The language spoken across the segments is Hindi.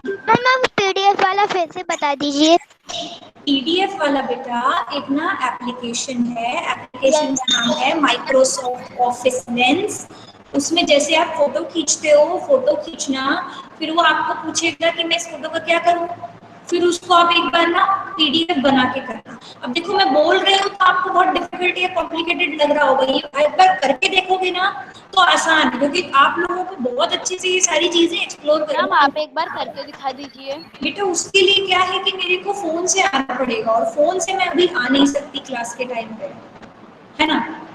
मैम आप पीडीएफ वाला फिर से बता दीजिए। पीडीएफ वाला बेटा एक ना एप्लीकेशन है, एप्लीकेशन यस। का नाम है माइक्रोसॉफ्ट ऑफिस लेंस। उसमें जैसे आप फोटो खींचते हो, फोटो खींचना, फिर वो आपको पूछेगा कि मैं इस फोटो का क्या करूं, फिर उसको आप एक बार ना पीडीएफ बना के करना। अब देखो मैं बोल रही हूँ तो आपको बहुत डिफिकल्ट या कॉम्प्लिकेटेड लग रहा होगा, ये एक बार करके देखोगे ना तो आसान है, क्योंकि आप लोगों को बहुत अच्छे से ये सारी चीजें एक्सप्लोर मैम करनी है। आप एक बार करके दिखा दीजिए। बेटा उसके लिए क्या है कि मेरे को फोन से आना पड़ेगा, और फोन से मैं अभी आ नहीं सकती क्लास के टाइम पे, है ना।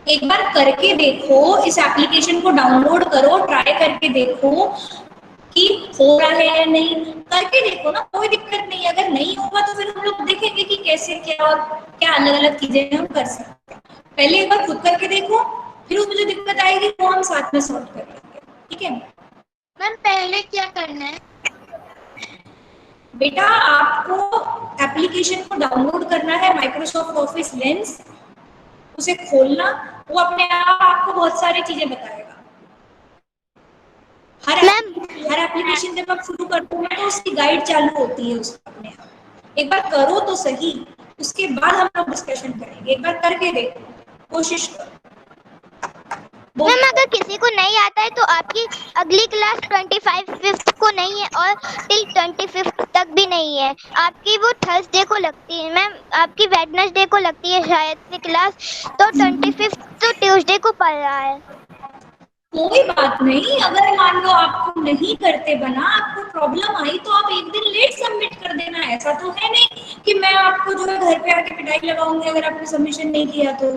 एक बार करके देखो, इस एप्लीकेशन को डाउनलोड करो, ट्राई करके देखो कि हो रहा है या नहीं, करके देखो ना, कोई दिक्कत नहीं। अगर नहीं होगा तो फिर हम लोग देखेंगे कि कैसे क्या और क्या अलग अलग चीजें हम कर सकते हैं। पहले एक बार खुद करके देखो, फिर उसमें जो दिक्कत आएगी वो हम साथ में सॉल्व कर लेंगे, ठीक है। मैम पहले क्या करना है? बेटा आपको एप्लीकेशन को डाउनलोड करना है, माइक्रोसॉफ्ट ऑफिस लेंस, उसे खोलना, वो अपने आप आपको बहुत सारी चीजें बताएगा। मैम हर एप्लीकेशन जब आप शुरू करते हो ना तो उसकी गाइड चालू होती है उसका अपने आप। एक बार करो तो सही, उसके बाद हम लोग डिस्कशन करेंगे। एक बार करके देखो, कोशिश करो। मैम अगर किसी को नहीं आता है तो आपकी अगली क्लास 25 को नहीं है और टिल 25 तक भी नहीं है। आपकी वो थर्सडे को लगती है मैम, आपकी वेडनेसडे को लगती है शायद से क्लास, तो 25 तो ट्यूसडे को पड़ रहा है। कोई बात नहीं, अगर मान लो आपको नहीं करते बना, आपको प्रॉब्लम आई तो आप एक दिन लेट सबमिट कर देना। ऐसा तो है नहीं कि मैं आपको जो है घर पे आके पिटाई लगाऊंगी अगर आपने सबमिशन नहीं किया तो।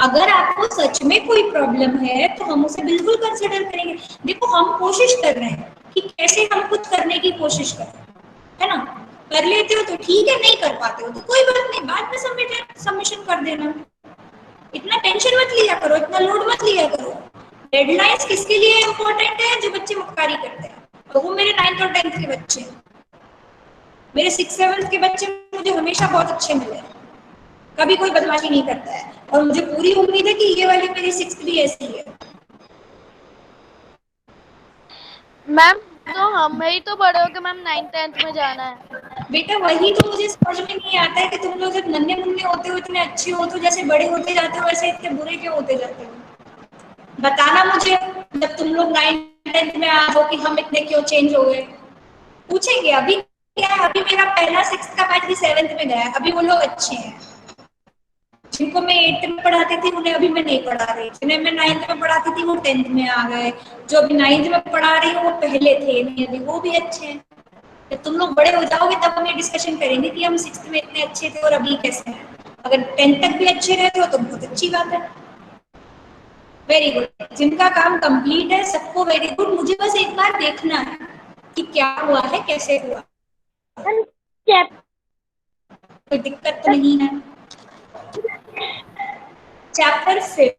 अगर आपको सच में कोई प्रॉब्लम है तो हम उसे बिल्कुल कंसिडर करेंगे। देखो हम कोशिश कर रहे हैं कि कैसे हम कुछ करने की कोशिश करें, है ना। कर लेते हो तो ठीक है, नहीं कर पाते हो तो कोई बात नहीं, बाद में सबमिशन कर देना। इतना टेंशन मत लिया करो, इतना लोड मत लिया करो। डेडलाइंस किसके लिए इम्पोर्टेंट है? जो बच्चे मक्कारी करते हैं, और वो मेरे 9th और 10th के बच्चे हैं। मेरे 6th 7th के बच्चे मुझे हमेशा बहुत अच्छे मिले हैं, कभी कोई बदमाशी नहीं करता है, और मुझे पूरी उम्मीद है कि ये वाली मेरी 6th भी ऐसी है। मैम तो हम ही तो बड़े हो गए मैम, 9th 10th में जाना है। बेटा वही तो मुझे समझ में नहीं आता है कि तुम लोग जब नन्हे मुन्ने होते हो इतने अच्छे हो, तो जैसे बड़े होते जाते हो वैसे इतने बुरे क्यों होते जाते हो? बताना मुझे, जब तुम लोग 9th 10th में आ जाओ कि हम इतने क्यों चेंज हो गए। पूछेंगे। अभी क्या है, अभी मेरा पहला 6th का बैच भी 7th में गया है, अभी वो लोग अच्छे हैं। जिनको मैं 8th में पढ़ाती थी उन्हें अभी मैं नहीं पढ़ा रही, जिन्हें मैं 9th में पढ़ाती थी वो 10th में आ गए, जो अभी 9th में पढ़ा रही हूँ वो पहले थे नहीं, अभी वो भी अच्छे हैं। जब तुम लोग बड़े हो जाओगे तब हम ये डिस्कशन करेंगे कि हम 6th में इतने अच्छे थे और अभी कैसे हैं। अगर 10th तक भी अच्छे रहते हो तो बहुत अच्छी बात है। वेरी गुड, जिनका काम कंप्लीट है सबको वेरी गुड। मुझे बस एक बार देखना है कि क्या हुआ है, कैसे हुआ, कोई दिक्कत तो नहीं है। Chapter 5,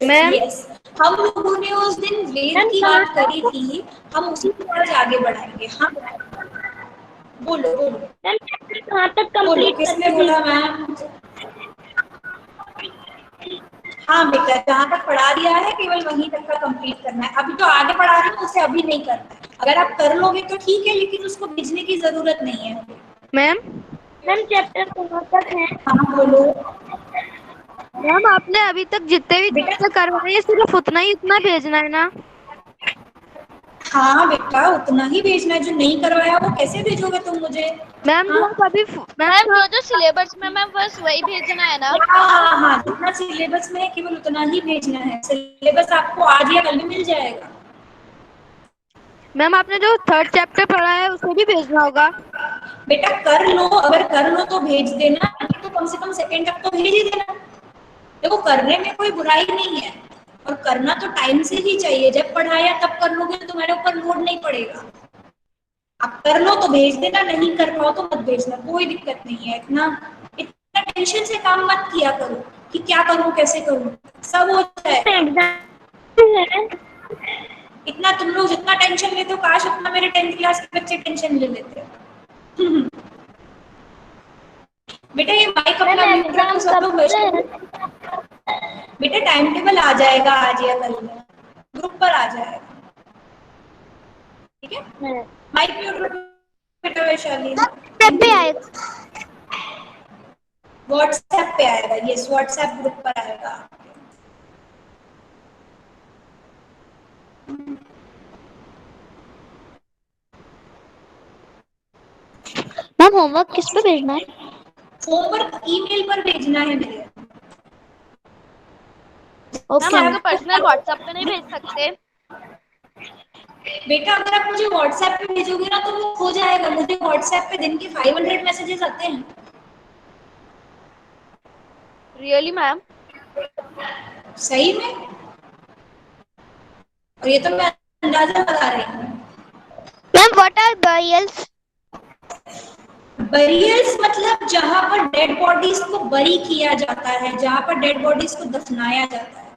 ma'am yes. हम लोगों ने उस दिन वेद मैम की कहाँ बात करी थी, हम उसी को आज आगे बढ़ाएंगे। हाँ बोलो बोलो। मैम चैप्टर कहाँ तक बोलो कंप्लीट किसने करके दी? बोला मैम? हाँ बेटा, जहाँ तक पढ़ा दिया है केवल वहीं तक का कंप्लीट करना है। अभी जो आगे पढ़ा रही हूँ उसे अभी नहीं करना है। अगर आप कर लोगे तो ठीक है, लेकिन उसको भेजने की जरूरत नहीं है। मैम मैम चैप्टर कहाँ तक है? हाँ बोलो मैम आपने अभी तक जितने भी बेटा। चैप्टर करवाए हैं सिर्फ उतना ही उतना भेजना है ना? हाँ बेटा, उतना ही भेजना है, जो नहीं करवाया वो कैसे भेजोगे तुम मुझे? मैम हाँ जो आप अभी मैम जो जो सिलेबस में मैम बस वही भेजना है ना? हाँ हाँ हाँ, जितना सिलेबस में है केवल उतना ही भेजना है। सिलेबस आपको आज या कल भी मिल जाएगा। मैम आपने जो थर्ड चैप्टर पढ़ा है उसे भी भेजना होगा। बेटा कर लो, अगर कर लो तो भेज देना, नहीं तो कम से कम सेकेंड तक तो भेज ही देना। देखो करने में कोई बुराई नहीं है, और करना तो टाइम से ही चाहिए। जब पढ़ाया तब कर लोगे तो तुम्हारे ऊपर लोड नहीं पड़ेगा। आप कर लो तो भेज देना, नहीं कर पाओ तो मत भेजना, कोई दिक्कत नहीं है। इतना इतना टेंशन से काम मत किया करो कि क्या करूं कैसे करूं, सब हो जाएगा। एग्जाम है। इतना तुम लोग जितना टेंशन लेते हो, काश उतना मेरे 10th क्लास के बच्चे टेंशन ले लेते। बेटा ये माइक मैम अपना म्यूट रखो, एग्जाम सब कब लोग से वैसे। है? बेटा टाइम टेबल आ जाएगा आज या कल में, ग्रुप पर आ जाएगा। ठीक है, माइक म्यूट कर बेटा वैशाली। व्हाट्सएप पे आएगा। व्हाट्सएप पे आएगा, यस व्हाट्सएप ग्रुप पर आएगा। मैम होमवर्क किस पे भेजना है? होमवर्क ईमेल पर भेजना है मेरे। ओके मैम आपका पर्सनल व्हाट्सएप पे नहीं भेज सकते? बेटा अगर आप मुझे व्हाट्सएप पे भेजोगे ना तो वो खो जाएगा। मुझे व्हाट्सएप पे दिन के 500 मैसेजेस आते हैं। Really ma'am? सही में, और ये तो मैं अंदाजा लगा रही हूँ। Ma'am what are burials? Burials मतलब जहां पर डेड बॉडीज को बरी किया जाता है, जहां पर डेड बॉडीज को दफनाया जाता है।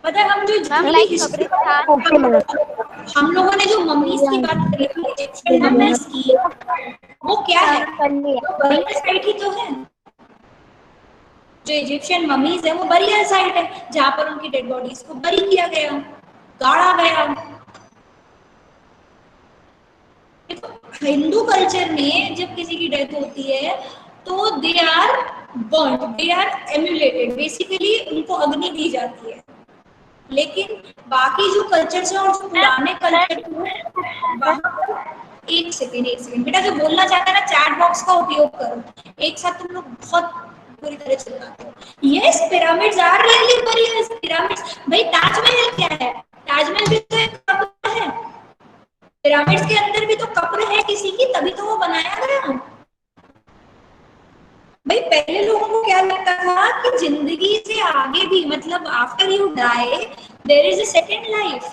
पता है हम जो मैम झूठी लाइक हिस्ट्री, कब्रिस्तान? हम लोगों ने जो मम्मीज की बात करी थी, इजिप्शियन मम्मीज की, वो क्या है? वो बरियल साइट ही तो है। जो इजिप्शियन मम्मीज है वो बरियल साइट है, जहां पर उनकी डेड बॉडीज को बरी किया गया, गाड़ा गया। देखो हिंदू कल्चर में जब किसी की डेथ होती है तो they are burned, they are emulated, basically उनको अग्नि दी जाती है। लेकिन बाकी जो कल्चर है और जो पुराने कल्चर है वहां पर एक सेकेंड बेटा, जो बोलना चाहता है ना चैट बॉक्स का उपयोग करो। एक साथ तुम लोग बहुत बुरी तरह चिल्लाते हो। Yes pyramids are really burials. Pyramids, भाई ताजमहल क्या है? ताजमहल भी तो एक कब्र है। पिरामिड्स के अंदर भी तो कब्र है किसी की, तभी तो वो बनाया गया। भाई पहले लोगों को क्या लगता था कि जिंदगी से आगे भी, मतलब after you die there is a second life.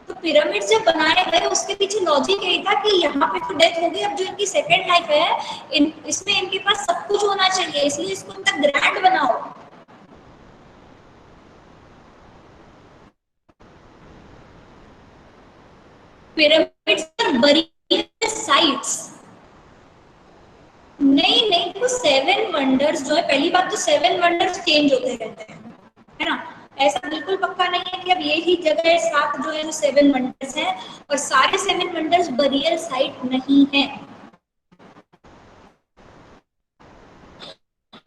तो पिरामिड्स जब बनाए गए उसके पीछे लॉजिक यही था कि यहाँ पे तो डेथ हो गई, अब जो इनकी सेकंड लाइफ है इसमें इनके पास सब कुछ होना चाहिए, इसलिए इसको इतना ग्रैंड बनाओ। Pyramids are buried sites. नहीं नहीं, वो 7 वंडर्स जो है, पहली बात तो 7 वंडर्स चेंज होते रहते हैं, है ना। ऐसा बिल्कुल पक्का नहीं है कि अब यही जगह 7 जो है वो 7 वंडर्स हैं, और सारे 7 वंडर्स बरियल साइट नहीं है।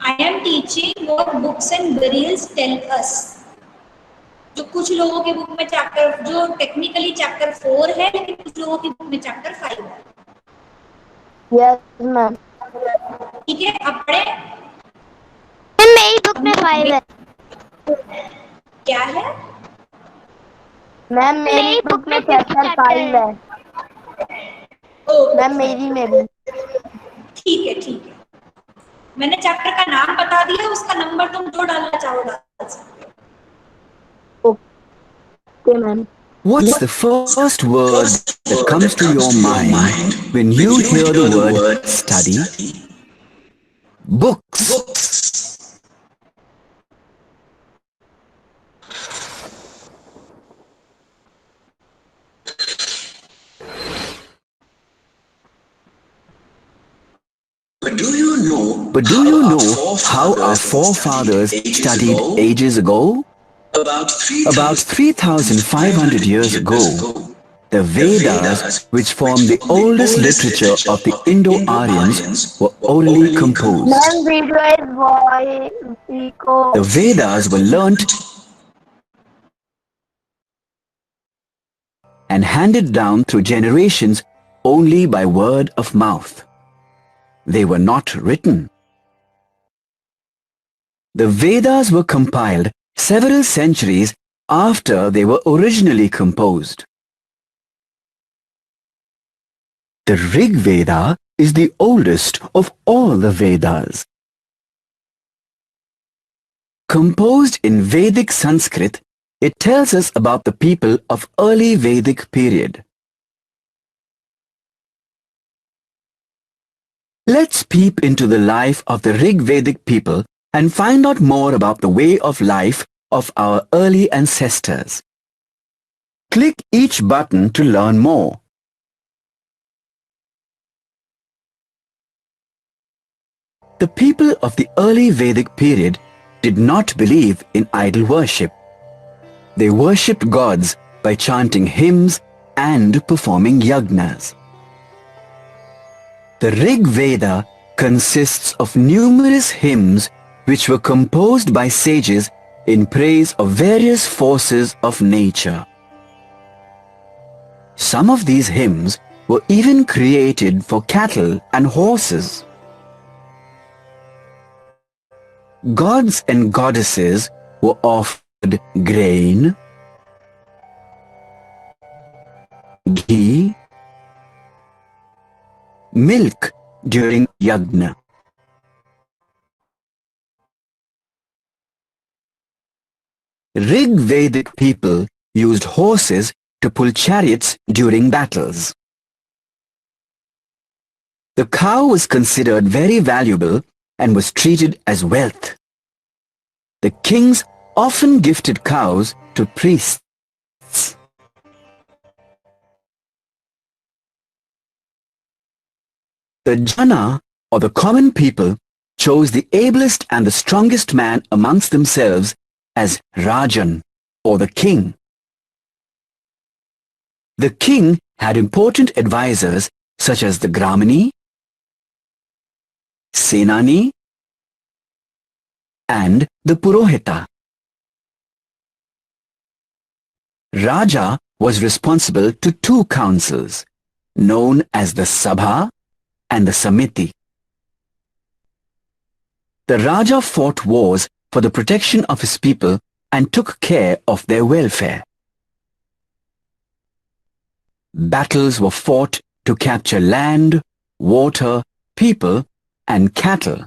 I am teaching what books and burials tell us. जो कुछ लोगों की बुक में चैप्टर, जो टेक्निकली चैप्टर 4 है, लेकिन कुछ लोगों की बुक में चैप्टर 5 है। Yes ma'am. ठीक है, अब पढ़े। मेरी बुक में 5 है। क्या है? मैम मेरी बुक में चैप्टर 5 है। मैम मेरी में भी। ठीक है ठीक है, मैंने चैप्टर का नाम बता दिया, उसका नंबर तुम जो डालना चाहो डाल सकते हो। Okay ma'am. What's the first word that comes to your mind when you hear the word study? Books. But do you know how our forefathers studied ages ago? About 3,500 years ago, the Vedas, which form the oldest literature of the Indo-Aryans, were orally composed. Ma'am video is voice को। The Vedas were learnt and handed down through generations only by word of mouth. They were not written. The Vedas were compiled several centuries after they were originally composed. The Rig Veda is the oldest of all the Vedas. Composed in Vedic Sanskrit, it tells us about the people of early Vedic period. Let's peep into the life of the Rig Vedic people and find out more about the way of life of our early ancestors. Click each button to learn more. The people of the early Vedic period did not believe in idol worship. They worshipped gods by chanting hymns and performing yagnas. The Rig Veda consists of numerous hymns which were composed by sages in praise of various forces of nature. Some of these hymns were even created for cattle and horses. Gods and goddesses were offered grain, ghee, milk during yagna. Rig Vedic people used horses to pull chariots during battles. The cow was considered very valuable and was treated as wealth. The kings often gifted cows to priests. The Jana, or the common people, chose the ablest and the strongest man amongst themselves as Rajan, or the king. The king had important advisors such as the Gramani, Senani, and the Purohita. Raja was responsible to two councils, known as the Sabha and the Samiti. The Raja fought wars for the protection of his people and took care of their welfare. Battles were fought to capture land, water, people, and cattle.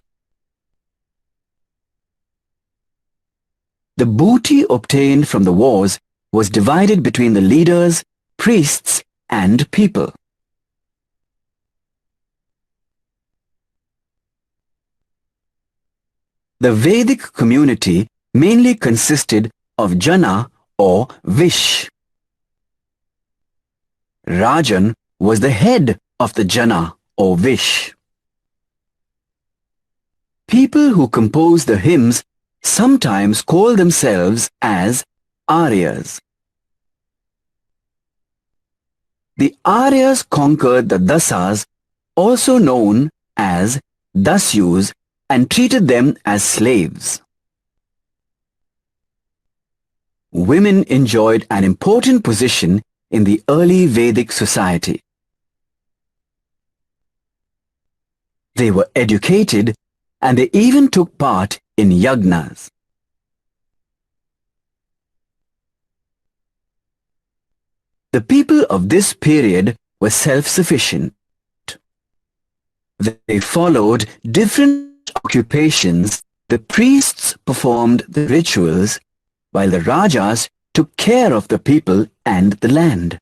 The booty obtained from the wars was divided between the leaders, priests, and people. The Vedic community mainly consisted of Jana or Vish. Rajan was the head of the Jana or Vish. People who composed the hymns sometimes call themselves as Aryas. The Aryas conquered the Dasas, also known as Dasyus, and treated them as slaves. Women enjoyed an important position in the early Vedic society. They were educated and they even took part in yagnas. The people of this period were self-sufficient. They followed different occupations. The priests performed the rituals, while the Rajas took care of the people and the land.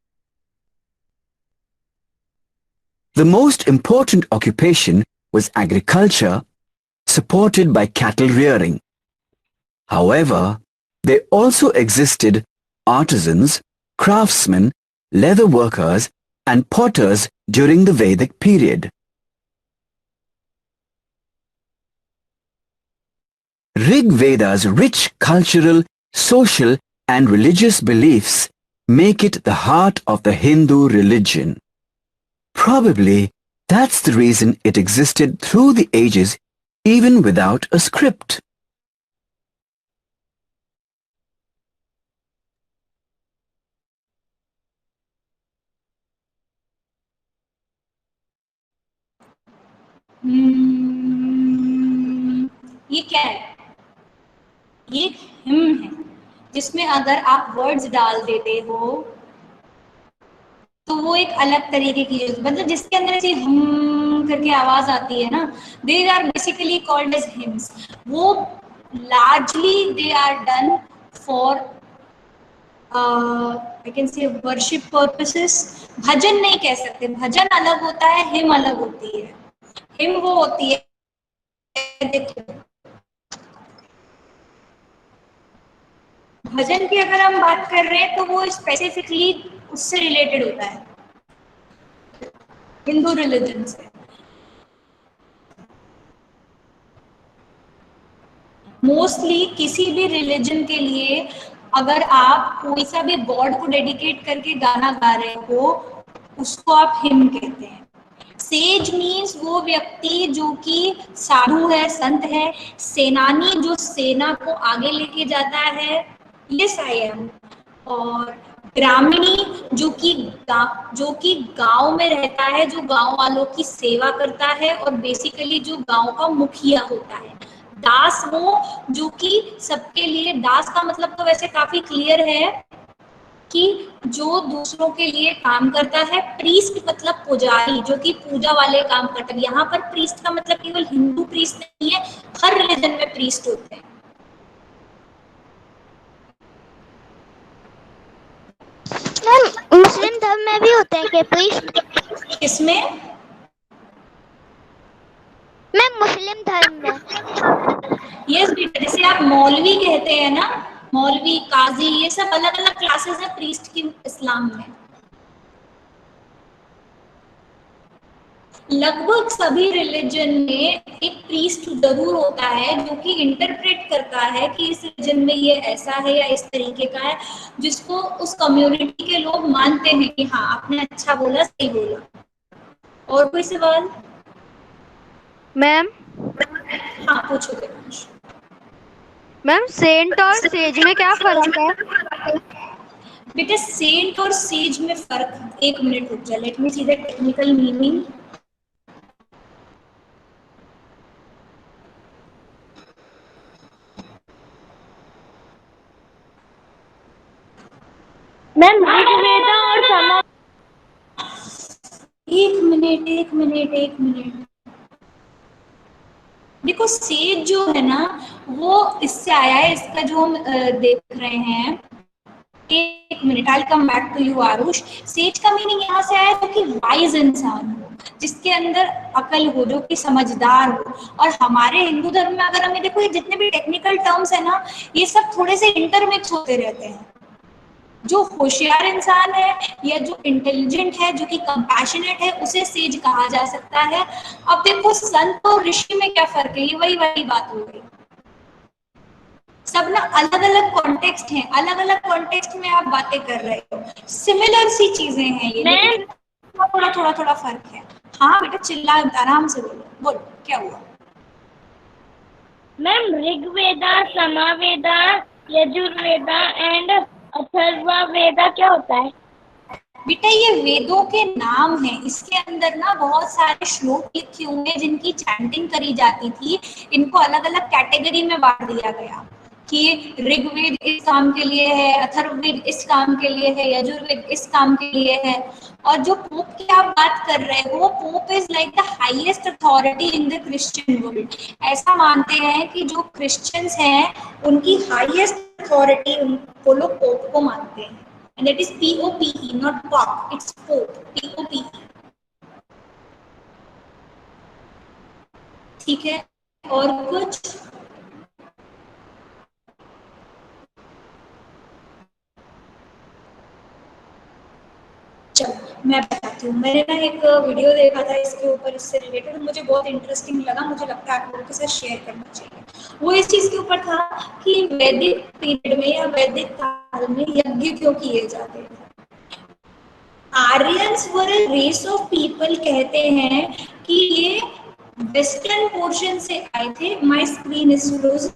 The most important occupation was agriculture, supported by cattle rearing. However, there also existed artisans, craftsmen, leather workers, and potters during the Vedic period. Rig Veda's rich cultural, social, and religious beliefs make it the heart of the Hindu religion. Probably that's the reason it existed through the ages even without a script. ये क्या है? ये एक हिम है जिसमें अगर आप वर्ड्स डाल देते हो तो वो एक अलग तरीके की मतलब जिसके अंदर ऐसी हम करके आवाज आती है ना, they are basically called as hymns. वो largely they are done for I can say worship purposes. भजन नहीं कह सकते, भजन अलग होता है, हिम अलग होती है. हिम वो होती है, देखो भजन की अगर हम बात कर रहे हैं तो वो स्पेसिफिकली उससे रिलेटेड होता है, हिंदू रिलीजन से. मोस्टली किसी भी रिलीजन के लिए अगर आप कोई सा भी गॉड को डेडिकेट करके गाना गा रहे हो उसको आप हिम कहते हैं। सेज मीन्स वो व्यक्ति जो कि साधु है, संत है, सेनानी जो सेना को आगे लेके जाता है, यस आई एम। और ग्रामीणी जो कि गांव में रहता है, जो गांव वालों की सेवा करता है और बेसिकली जो गांव का मुखिया होता है। दास वो जो कि सबके लिए, दास का मतलब तो वैसे काफी क्लियर है कि जो दूसरों के लिए काम करता है। प्रीस्ट मतलब पुजारी, जो कि पूजा वाले काम करता है। यहाँ पर प्रीस्ट का मतलब केवल हिंदू प्रीस्ट नहीं है, हर रिलीजन में प्रीस्ट होते हैं। मैम मुस्लिम धर्म में भी होते हैं क्या प्रीस्ट? किसमें? मैम मुस्लिम धर्म में। यस बेटा, जैसे आप मौलवी कहते हैं ना, मौलवी, काजी, ये सब अलग अलग क्लासेस है प्रीस्ट की इस्लाम में। लगभग सभी रिलीजन में एक प्रीस्ट जरूर होता है जो कि इंटरप्रेट करता है कि इस रिलीजन में ये ऐसा है या इस तरीके का है, जिसको उस कम्युनिटी के लोग मानते हैं कि हाँ आपने अच्छा बोला, सही बोला। और कोई सवाल? मैम हाँ पूछो देवांश। मैम सेंट और सेज में क्या फर्क है? बेटा सेंट और सेज में फर्क, एक मिनट रुक जा, let me see the technical meaning. Ma'am Rigveda और समा एक मिनट। देखो सेज जो है ना वो इससे आया है, इसका जो हम देख रहे हैं। एक minute, I come back to you Aarush. Says का मीनिंग यहाँ से आया जो कि वाइज इंसान हो, जिसके अंदर अकल हो, जो कि समझदार हो। और हमारे हिंदू धर्म में अगर हमें देखो, ये जितने भी टेक्निकल टर्म्स है ना, ये सब थोड़े से इंटरमिक्स होते रहते हैं। जो होशियार इंसान है या जो इंटेलिजेंट है, जो कि कंपैशनेट है, उसे सेज कहा जा सकता है। अब देखो संत और ऋषि में क्या फर्क है, ये वही बात हो गई। सब ना अलग अलग कॉन्टेक्स्ट हैं, अलग अलग कॉन्टेक्स्ट में आप बातें कर रहे हो, सिमिलर सी चीजें हैं ये, लेकिन थोड़ा फर्क है। हाँ बेटा चिल्ला, आराम से बोलो क्या हुआ? मैम ऋग्वेदा, समावेदा, यजुर्वेदा एंड अथर्ववेदा क्या होता है? बेटा ये वेदों के नाम हैं, इसके अंदर ना बहुत सारे श्लोक लिखे हुए हैं जिनकी चैंटिंग करी जाती थी। इनको अलग अलग कैटेगरी में बांट दिया गया कि ऋग्वेद इस काम के लिए है, अथर्ववेद इस काम के लिए है, यजुर्वेद इस काम के लिए है। और जो पोप की आप बात कर रहे हो, pope is like the highest authority in the Christian world. ऐसा मानते हैं कि जो क्रिश्चियंस हैं उनकी हाईएस्ट अथॉरिटी, वो लोग पोप को मानते हैं। And that is P-O-P-E, not pop. It's Pope. P-O-P-E. ठीक है, और कुछ? चलो मैं बताती हूँ। मैंने ना एक वीडियो देखा था इसके ऊपर, इससे रिलेटेड मुझे बहुत इंटरेस्टिंग लगा, मुझे लगता है आप लोगों के साथ शेयर करना चाहिए। वो इस चीज के ऊपर था कि वैदिक पीरियड में या वैदिक काल में यज्ञ क्यों किए जाते थे। Aryans were a race of people, कहते हैं कि ये वेस्टर्न पोर्शन से आए थे। My screen is close,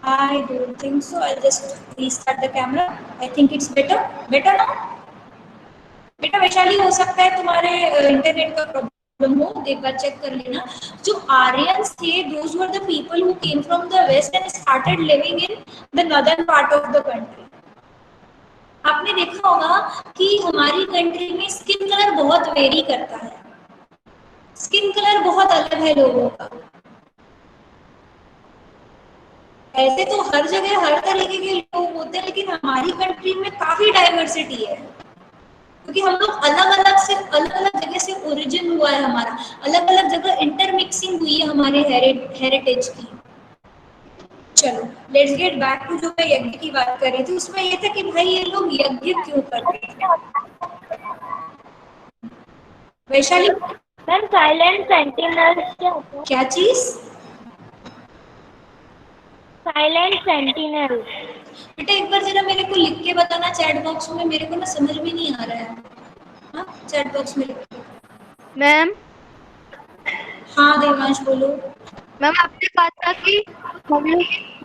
I don't think so, I just restart the camera. I think it's better now. बेटा वैशाली हो सकता है तुम्हारे इंटरनेट का प्रॉब्लम हो, एक बार चेक कर लेना। जो आर्यंस थे, those were the people who came from the west and started living in the northern part of the country. आपने देखा होगा कि हमारी कंट्री में स्किन कलर बहुत वेरी करता है, स्किन कलर बहुत अलग है लोगों का। ऐसे तो हर जगह हर तरीके के लोग होते हैं, लेकिन हमारी कंट्री में काफी डाइवर्सिटी है, क्योंकि हम लोग अलग अलग जगह से ओरिजिन हुआ है हमारा, अलग अलग जगह इंटरमिक्सिंग हुई है हमारे हेरिटेज की। चलो लेट्स गेट बैक टू जो मैं यज्ञ की बात कर रही थी, उसमें ये था कि भाई ये लोग यज्ञ क्यों करते हैं। वैशाली मैम साइलेंट सेंटिनल क्या होता है? क्या चीज? Silent sentinel. बेटा एक बार जरा मेरे को लिख के बताना चैट बॉक्स में, मेरे को ना समझ में नहीं आ रहा है। हाँ चैट बॉक्स में लिख के। मैम हाँ देवांश बोलो। मैम आपने कहा था कि हम लोग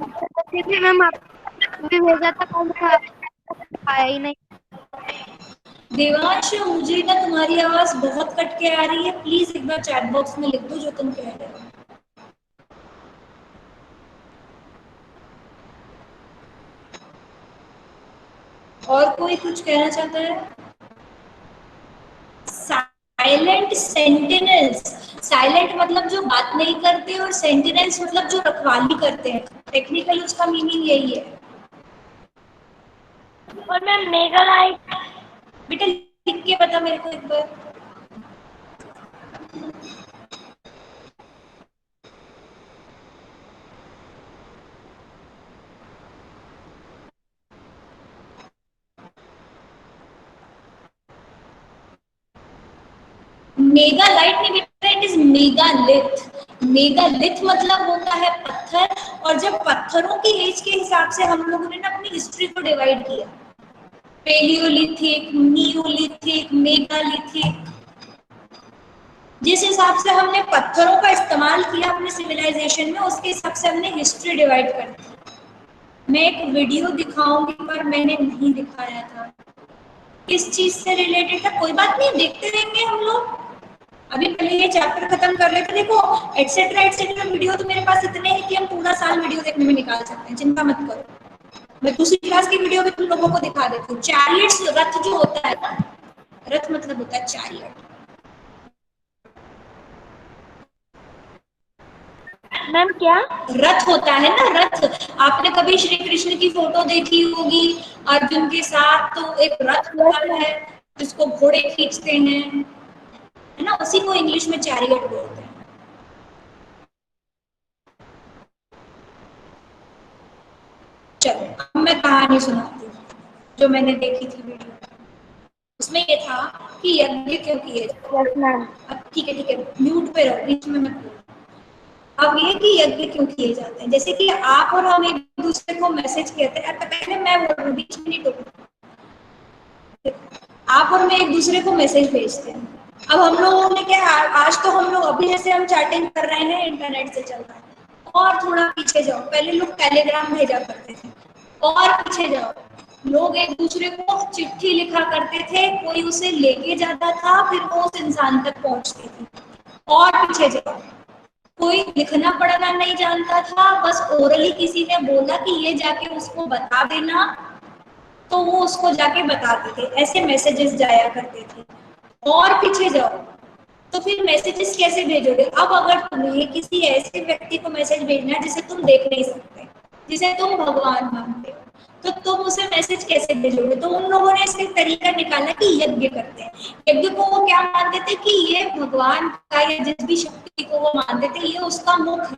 करते थे मैम, आपने भी भेजा था पर मैं आया ही नहीं। देवांश मुझे ना तुम्हारी आवाज बहुत कट के आ रही है, प्लीज एक बार चैट बॉक्स में लिख दो जो तुम कह रहे हो। और कोई कुछ कहना चाहता है? साइलेंट सेंटिनल्स, साइलेंट मतलब जो बात नहीं करते और सेंटिनल्स मतलब जो रखवाली करते हैं, टेक्निकली उसका मीनिंग यही है। और मैम मेगालाइट? बेटा लिख के बता मेरे को एक बार। मेगालाइट नहीं बेटा, इट इज मेगालिथ। मेगालिथ मतलब होता है पत्थर, और जब पत्थरों की एज के हिसाब से हम लोगों ने ना अपनी हिस्ट्री को डिवाइड किया, पेलियोलिथिक, नियोलिथिक, मेगालिथिक, जिस हिसाब से हमने पत्थरों का इस्तेमाल किया अपने सिविलाइजेशन में, उसके हिसाब से हमने हिस्ट्री डिवाइड कर दी। मैं एक वीडियो दिखाऊंगी पर मैंने नहीं दिखाया था, किस चीज से रिलेटेड था, कोई बात नहीं देखते रहेंगे हम लोग। अभी पहले ये चैप्टर खत्म कर रहे थे। देखो एटसेट्रा वीडियो तो मेरे पास इतने हैं कि हम पूरा साल वीडियो देखने में निकाल सकते हैं, चिंता मत करो। मैं दूसरी क्लास की वीडियो भी तुम लोगों को दिखा देती हूँ। चैरियट्स, रथ जो होता है ना, रथ मतलब होता है चैरियट। मैम क्या? रथ होता है ना, रथ। आपने कभी श्री कृष्ण की फोटो देखी होगी अर्जुन के साथ, तो एक रथ होता है जिसको घोड़े खींचते हैं, है ना, उसी को इंग्लिश में चैरियट बोलते हैं। चलो अब मैं कहानी सुनाती हूँ जो मैंने देखी थी वीडियो। उसमें ये था कि यज्ञ क्यों किए जाते। Yes ma'am. अब ठीक है म्यूट पे रहो, बीच में मत बोलो। अब ये कि यज्ञ क्यों किए जाते हैं, जैसे कि आप और हम एक दूसरे को मैसेज कहते हैं, पहले मैं बोल रहा हूँ, बीच में नहीं टोकना। आप और मैं एक दूसरे को मैसेज भेजते हैं। अब हम लोगों ने क्या, आज तो हम लोग अभी जैसे हम चैटिंग कर रहे हैं इंटरनेट से चल रहा है, और थोड़ा पीछे जाओ, पहले लोग टेलीग्राम भेजा करते थे, और पीछे जाओ लोग एक दूसरे को चिट्ठी लिखा करते थे, कोई उसे लेके जाता था, फिर वो उस इंसान तक पहुंचती थी। और पीछे जाओ कोई लिखना पढ़ना नहीं जानता था, बस ओरली किसी ने बोला कि ये जाके उसको बता देना, तो वो उसको जाके बताते थे, ऐसे मैसेजेस जाया करते थे। और पीछे जाओ तो फिर मैसेजेस कैसे भेजोगे। अब अगर तुम्हें किसी ऐसे व्यक्ति को मैसेज भेजना है जिसे तुम देख नहीं सकते, जिसे तुम भगवान मानते हो, तो तुम उसे मैसेज कैसे भेजोगे। तो उन लोगों ने इसका तरीका निकाला कि यज्ञ करते हैं। यज्ञ को वो क्या मानते थे कि ये भगवान का या जिस भी शक्ति को वो मानते थे ये उसका मुख है।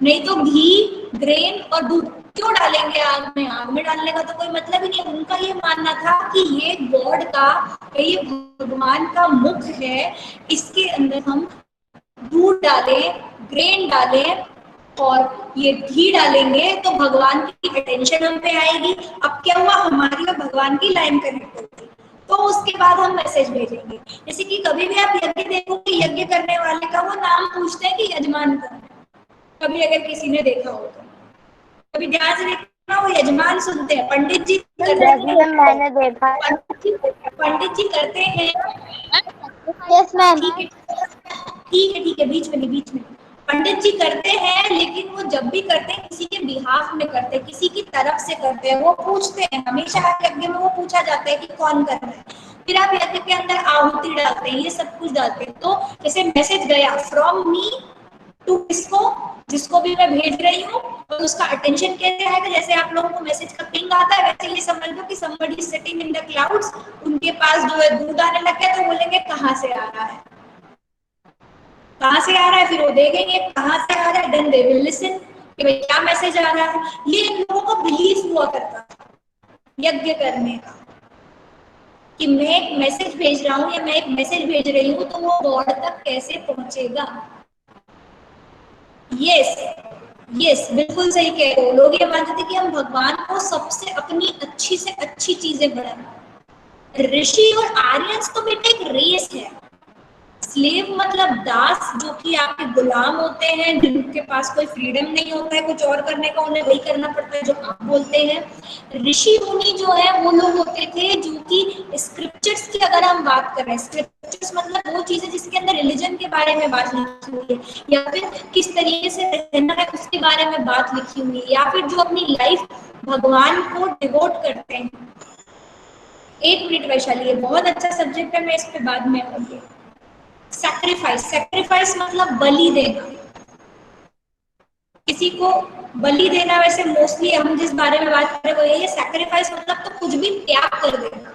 नहीं तो घी, ग्रेन और दूध क्यों डालेंगे आग में, आग में डालने का तो कोई मतलब ही नहीं। उनका ये मानना था कि ये गॉड का, ये भगवान का मुख है, इसके अंदर हम दूध डालें, ग्रेन डालें और ये घी डालेंगे तो भगवान की अटेंशन हम पे आएगी। अब क्या हुआ, हमारी और भगवान की लाइन कनेक्ट होगी, तो उसके बाद हम मैसेज भेजेंगे। जैसे कि कभी भी आप यज्ञ देखोगे, यज्ञ करने वाले का वो नाम पूछते हैं कि यजमान कौन है। कभी अगर किसी ने देखा हो तो कभी ध्यान से देखना, वो यजमान सुनते हैं, पंडित जी करते हैं, मैंने देखा है। पंडित जी करते हैं। Yes ma'am. ठीक है बीच में नहीं, बीच में पंडित जी करते हैं, लेकिन वो जब भी करते हैं किसी के बिहाफ में करते हैं, किसी की तरफ से करते हैं। वो पूछते हैं, हमेशा यज्ञ में वो पूछा जाता है कि कौन कर रहा है। फिर आप यज्ञ के अंदर आहुति डालते हैं, ये सब कुछ डालते हैं। तो जैसे मैसेज गया फ्रॉम मी टू किसको, जिसको भी मैं भेज रही हूँ, तो उसका अटेंशन कैसे आएगा। जैसे आप लोगों को मैसेज का पिंग आता है, वैसे ये समझ लो कि somebody is sitting in the clouds, उनके पास जो है दूध आने लग गया, तो बोलेंगे कहाँ से आ रहा है, कहाँ से आ रहा है। फिर वो देखेंगे कहाँ से आ रहा है, देन दे विल लिसन कि भाई क्या मैसेज आ रहा है। ये इन लोगों को बिलीव हुआ करता था यज्ञ करने का, कि मैं एक मैसेज भेज रहा हूँ या मैं एक मैसेज भेज रही हूँ, तो वो गॉड तक कैसे पहुंचेगा। यस, यस, बिल्कुल सही कह रहे हो। लोग ये मानते थे कि हम भगवान को सबसे अपनी अच्छी से अच्छी चीजें बढ़ाएं। ऋषि और आर्यंस तो बेटा एक रेस है। स्लेव मतलब दास, जो कि आपके गुलाम होते हैं, जिनके पास कोई फ्रीडम नहीं होता है कुछ और करने का, उन्हें वही करना पड़ता है जो आप बोलते हैं। ऋषि मुनि जो है वो लोग होते थे जो कि स्क्रिप्चर्स की अगर हम बात करें, स्क्रिप्चर्स मतलब वो चीजें जिसके अंदर रिलीजन के बारे में बात लिखी हुई है, या फिर किस तरीके से रहना है उसके बारे में बात लिखी हुई है, या फिर जो अपनी लाइफ भगवान को डिवोट करते हैं। एक मिनट वैशाली, ये बहुत अच्छा सब्जेक्ट है, मैं इस पे बाद में आऊंगी। सैक्रिफाइस, सैक्रिफाइस मतलब बलि देना, किसी को बलि देना। वैसे मोस्टली हम जिस बारे में बात कर रहे हैं वो यही है। सैक्रिफाइस मतलब तो कुछ भी त्याग कर देना,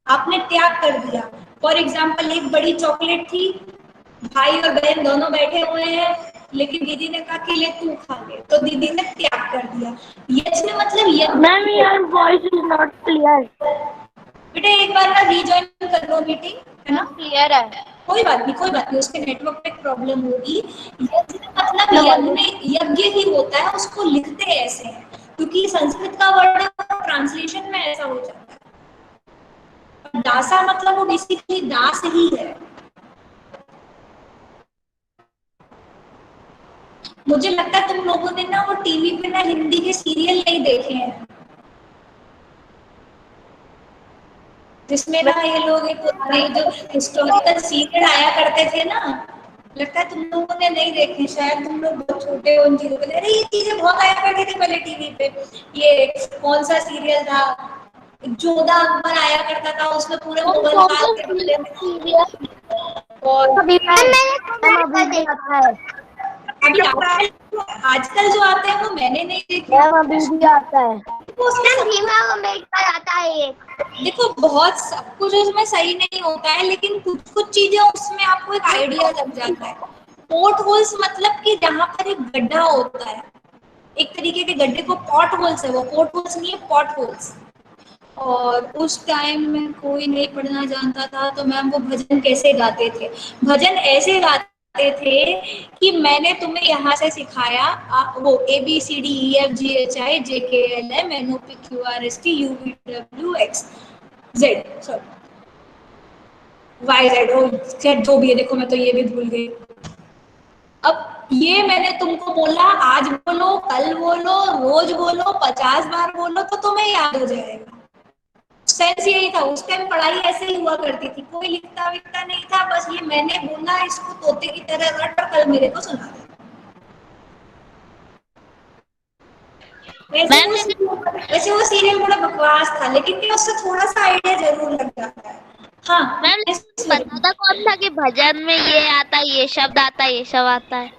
आपने त्याग कर दिया। फॉर एग्जाम्पल, एक बड़ी चॉकलेट थी, भाई और बहन दोनों बैठे हुए हैं, लेकिन दीदी ने कहा कि ले तू खा ले, तो दीदी ने त्याग कर दिया। यज्ञ मतलब यज्ञ। Ma'am your voice is not clear. बेटा एक बार ना रीजॉइन कर लो मीटिंग, है ना? क्लियर है। कोई बात नहीं, कोई बात नहीं, उसके नेटवर्क पे प्रॉब्लम होगी। यज्ञ मतलब यज्ञ ही होता है, उसको लिखते ऐसे हैं क्योंकि संस्कृत का वर्ड है, ट्रांसलेशन में ऐसा हो जाता है। दासा मतलब वो बेसिकली दास ही है। मुझे लगता है तुम लोगों ने ना वो टीवी पे ना हिंदी के सीरियल नहीं देखे हैं, जिसमें ना ये लोग एक पुराने जो हिस्टोरिकल सीरियल आया करते थे ना, लगता है तुम लोगों ने नहीं देखे, शायद तुम लोग बहुत छोटे हो उन चीजों को। अरे ये चीजें बहुत आया करती थी पहले टीवी पे। ये कौन सा सीरियल था, जोधा अकबर आया करता था, उसमें पूरे मुगल काल के बारे में। और अभी मैम मैंने मैम कल अभी भी देखा। आता है। अभी आजकल जो आते हैं वो मैंने नहीं देखे। मैम अभी भी आता है। तो उसमें मैम भीमा अम्बेडकर आता है एक। देखो, बहुत सब कुछ उसमें सही नहीं होता है, लेकिन कुछ कुछ चीजें उसमें आपको एक आइडिया लग जाता है। पोर्ट होल्स मतलब कि जहाँ पर एक गड्ढा होता है, एक तरीके के गड्ढे को पॉट होल्स है, वो पोर्ट होल्स नहीं है, पॉट होल्स। और उस टाइम में कोई नहीं पढ़ना जानता था, तो मैम वो भजन कैसे गाते थे? भजन ऐसे गाते थे कि मैंने तुम्हें यहाँ से सिखाया, वो ABCDEFGHIJKLMNOPQRSTUVWXZ, YZ, ओ Z, जो भी है। देखो मैं तो ये भी भूल गई। अब ये मैंने तुमको बोला, आज बोलो, कल बोलो, रोज बोलो, 50 बार बोलो तो तुम्हें याद हो जाएगा। सेंस यही था, उस टाइम पढ़ाई ऐसे ही हुआ करती थी, कोई लिखता विखता नहीं था, बस ये मैंने बोला, इसको तोते की तरह रट और कल मेरे को सुना दे। वैसे वो सीरियल बड़ा बकवास था, लेकिन क्या उससे थोड़ा सा आइडिया जरूर लग जाता है। हाँ, मैम पता था कौन था कि भजन में ये आता है, ये शब्द आता है, ये शब्द आता है।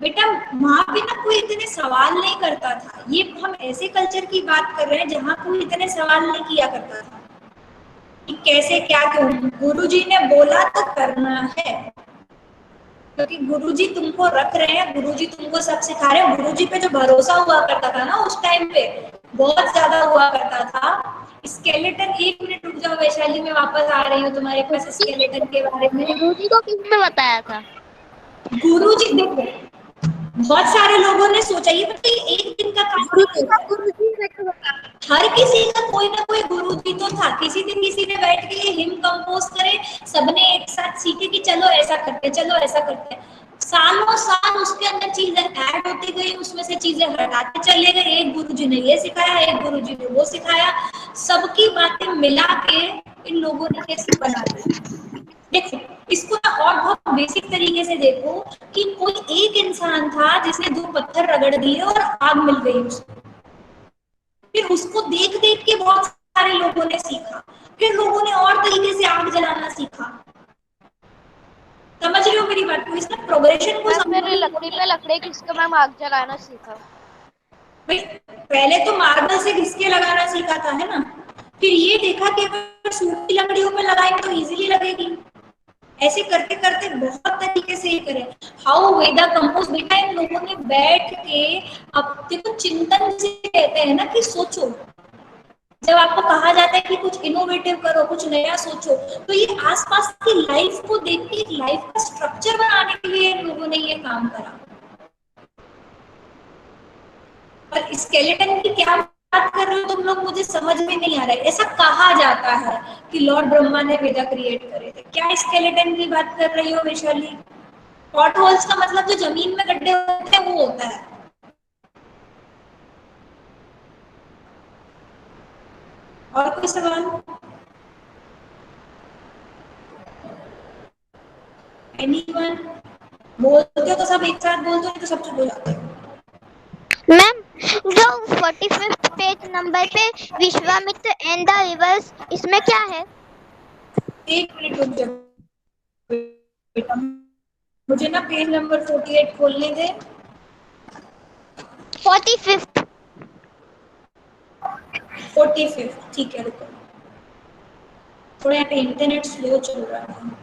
बेटा वहां पे ना कोई इतने सवाल नहीं करता था। ये हम ऐसे कल्चर की बात कर रहे हैं जहाँ कोई इतने सवाल नहीं किया करता था कि कैसे क्या क्यों। गुरुजी ने बोला तो करना है, क्योंकि गुरुजी तुमको रख रहे हैं, गुरुजी तुमको सब सिखा रहे हैं। गुरुजी पे जो भरोसा हुआ करता था ना उस टाइम पे, बहुत ज्यादा हुआ करता था। स्केलेटन, एक मिनट रुक जाओ वैशाली, मैं वापस आ रही हूँ तुम्हारे पास स्केलेटन के बारे में। गुरुजी को किसने बताया था? गुरुजी देखो, बहुत सारे लोगों ने सोचा ये मतलब एक दिन का काम नहीं होता है। गुरुजी ने क्यों बताया? हर किसी का कोई ना कोई गुरुजी तो था। किसी दिन किसी ने बैठ के ये हिम कंपोज करे, सबने एक साथ सीखे कि चलो ऐसा करते, चलो ऐसा करते। सालों साल उसके अंदर चीजें ऐड होती गई, उसमें से चीजें हटाते चले गए। एक गुरुजी ने ये सिखाया, एक गुरुजी ने वो सिखाया, सबकी बातें मिला के इन लोगों ने कैसे बना दिया। देखो इसको ना और बहुत बेसिक तरीके से देखो कि कोई एक इंसान था जिसने 2 पत्थर रगड़ दिए और आग मिल गई उसको। फिर उसको देख देख के बहुत सारे लोगों ने सीखा, फिर लोगों ने और तरीके से आग जलाना सीखा। समझ रहे हो मेरी बात को? इसमें प्रोग्रेशन को मैम मेरे लकड़ी पे लकड़ी किसके मैम आग जलाना सीखा। भाई पहले तो मार्बल से घिसके लगाना सीखा था, है ना? फिर ये देखा कि अगर सूखी लकड़ियों पे लगाएंगे तो इजीली लगेगी। ऐसे करते करते बहुत तरीके से ये करें। हाउ वेदा कंपोज, बेटा इन लोगों ने बैठ के, अब देखो चिंतन से कहते हैं ना कि सोचो। जब आपको कहा जाता है कि कुछ इनोवेटिव करो, कुछ नया सोचो, तो ये आसपास की लाइफ को देख के लाइफ का स्ट्रक्चर बनाने के लिए इन लोगों ने ये काम करा। और स्केलेटन की क्या बात कर रहे हो तुम लोग, मुझे समझ में नहीं आ रहा है। ऐसा कहा जाता है कि लॉर्ड ब्रह्मा ने वेदा क्रिएट करे थे। क्या स्केलेटन की बात कर रही हो वैशाली? पॉट होल्स का मतलब जो जमीन में गड्ढे होते हैं वो होता है। और कोई सवाल? एनीवन? बोलते हो तो सब एक साथ बोलते हो, तो सब चुप हो जाते हो। मैम जो 45th पेज नंबर पे विश्वामित्र एंड द रिवर्स, इसमें क्या है? एक मिनट रुक जाओ बेटा, मुझे ना पेज नंबर 48 खोलने दे। 45th। 45, ठीक है रुको, थोड़ा यहाँ पे इंटरनेट स्लो चल रहा है।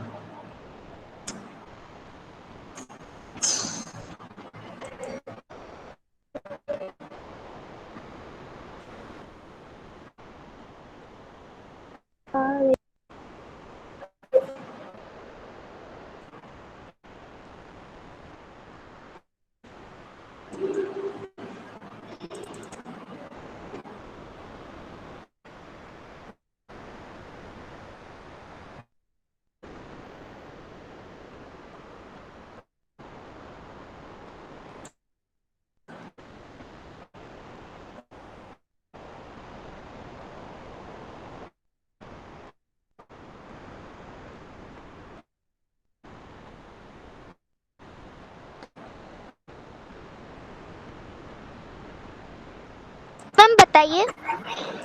मैम बताइए।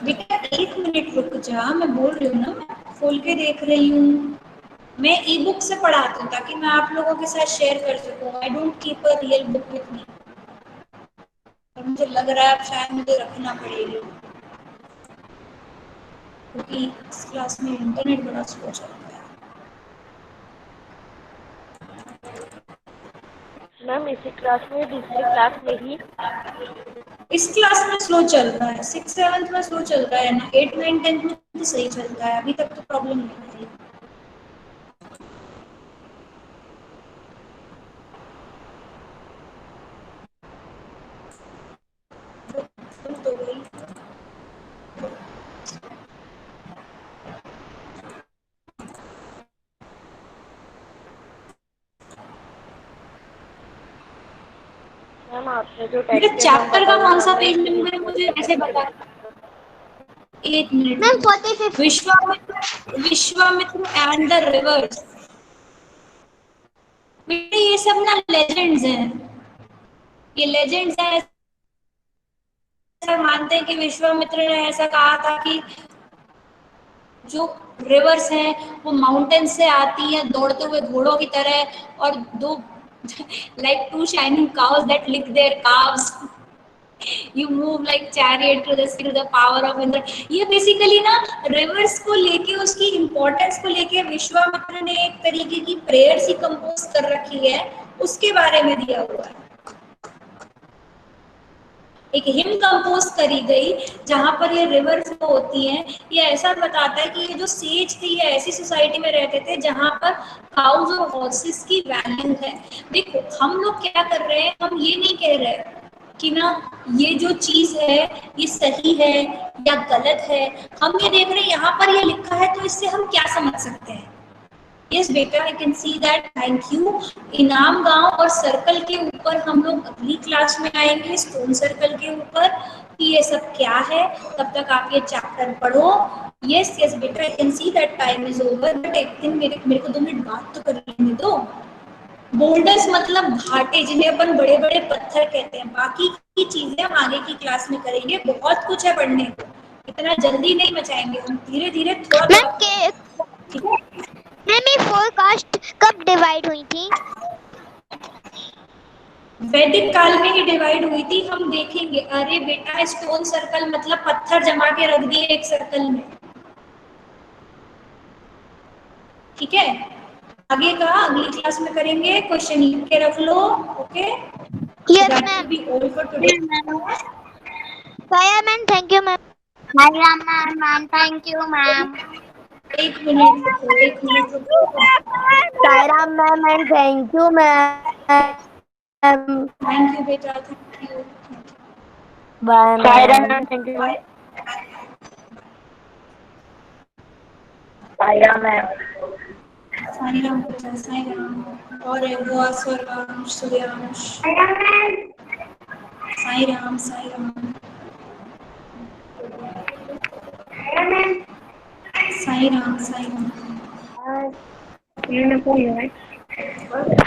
बेटा एक मिनट रुक जा, मैं बोल रही हूँ ना, मैं खोल के देख रही हूँ। मैं ई बुक से पढ़ाती हूँ ताकि मैं आप लोगों के साथ शेयर कर सकूँ। I don't keep a real book with me. और मुझे लग रहा है अब शायद मुझे रखना पड़ेगी, क्योंकि इस क्लास में इंटरनेट बड़ा स्लो चल रहा है। मैम इसी क्लास में दूसरी क्लास में ही इस क्लास में स्लो चल रहा है, 6th 7th में स्लो चल रहा है ना, 8th 9th 10th में तो सही चलता है। अभी तक तो प्रॉब्लम नहीं है। तो गई। मैम आपने जो मेरा टेक्स्ट नाम चैप्टर का बताया कौन सा मैम ने पेज इसके नंबर है नीचे मुझे ऐसे बता। एक मिनट मैम रुको। 45th। Vishwamitra and the reverse. बेटे ये सब ना लेजेंड्स हैं, ये लेजेंड्स हैं। ऐसा मानते हैं कि विश्वामित्र ने ऐसा कहा था कि जो रिवर्स हैं वो माउंटेन से आती हैं दौड़ते हुए घोड़ों की तरह, और दो like two shining cows that lick their calves, you move like chariot to the power of Indra. ये बेसिकली ना रिवर्स को लेके, उसकी इम्पोर्टेंस को लेके विश्वामित्र ने एक तरीके की प्रेयर सी कंपोज कर रखी है, उसके बारे में दिया हुआ है। एक हिम कंपोज करी गई जहां पर ये रिवर्स होती हैं। ये ऐसा बताता है कि ये जो सेज थे ये ऐसी सोसाइटी में रहते थे जहां पर काउज और हॉर्सेस की वैल्यू है। देखो हम लोग क्या कर रहे हैं, हम ये नहीं कह रहे कि ना ये जो चीज है ये सही है या गलत है, हम ये देख रहे हैं यहाँ पर ये लिखा है तो इससे हम क्या समझ सकते हैं। यस बेटा, I can see that, thank you. इनाम गांव और सर्कल के ऊपर हम लोग अगली क्लास में आएंगे, स्टोन सर्कल के ऊपर, कि ये सब क्या है। तब तक आप ये चैप्टर पढ़ो। यस यस बेटा, I can see that time is over, but एक दिन मेरे को 2 मिनट बात तो करने दो। बोल्डर्स मतलब घाटे, जिन्हें अपन बड़े बड़े पत्थर कहते हैं। बाकी की चीजें हम आगे की क्लास में करेंगे, बहुत कुछ है पढ़ने को, इतना जल्दी नहीं मचाएंगे हम, धीरे धीरे थोड़ा मैम थोड़ा। के ठीक है, मैम ये फोरकास्ट कब डिवाइड हुई थी? वैदिक काल में ही डिवाइड हुई थी, हम देखेंगे। अरे बेटा स्टोन सर्कल मतलब पत्थर जमा के रख दिए एक सर्कल में, ठीक है। आगे का अगली क्लास में करेंगे, क्वेश्चन लिख के रख लो। Okay, yes that will ma'am. Be all for today. Saira ma'am thank you ma'am. Ma'am thank you ma'am. एक मिनट रुको, एक मिनट रुको। Sairam ma'am and thank you ma'am. Thank you बेटा, thank you. Bye Saira ma'am. Ma'am, thank you ma'am. Saira ma'am. Sai Ram बच्चा, साई राम। और है वो स्वर्गांश, सूर्यांश। साई राम, साई राम। साई राम, साई राम। मैंने फोन लगाया।